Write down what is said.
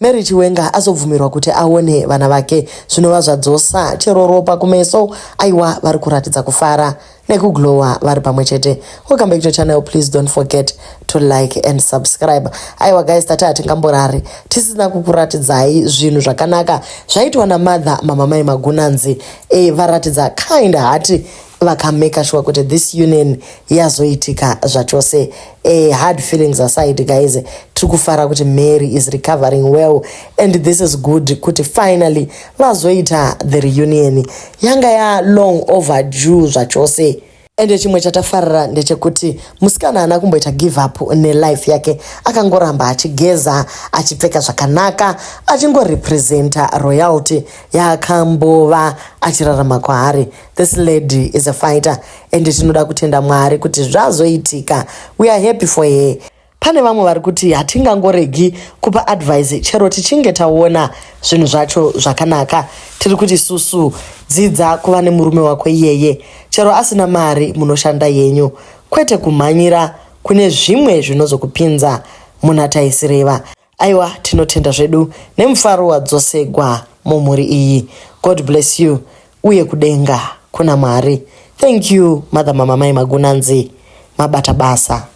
Minnie Chiwenga azobvumirwa kuti aone vana vake zvinova zvadzosa chero ropa kumeso. Aiwa vari kuratidza kufara nekuglowa vari pamwe chete. Welcome back to the channel. Please don't forget to like and subscribe. Aiwa guys, tati hatingamborari tisina kukuratidzai zvinhu zvakanaka zvaitwa namadha mamamai magunanzi. Varatidza kind heart vakameka sure kuti this union yazoitika zvachose. Hard feelings aside guys, tikufara kuti Mary is recovering well and this is good kuti finally vazoita the reunion. Yanga ya long overdue zvachose. Ende chimwe chatafarira ndechekuti musikana haana kumboita give up nelife yake, akangoramba achigeza, achipfeka zvakanaka, achingorepresenta royalty yakambova achirarama kwaari. This lady is a fighter ende tinoda kutenda Mwari kuti zvazoitika. We are happy for her. Pane vamwe vari kuti hatingangoregi kupa advice chero tichinge taona zvinhu zvacho zvakanaka. Tiri kuti susu dzidza kuva nemurume wako iyeye, chero asina mari munoshanda yenyu, kwete kumhanyira kune zvimwe zvinozokupinza muna taisireva. Aiwa tinotenda zvedu nemufaro wadzosegwa mumhuri iyi. God bless you. Uye kudenga kuna Mwari. Thank you mother mamamai magunanzi, mabata basa.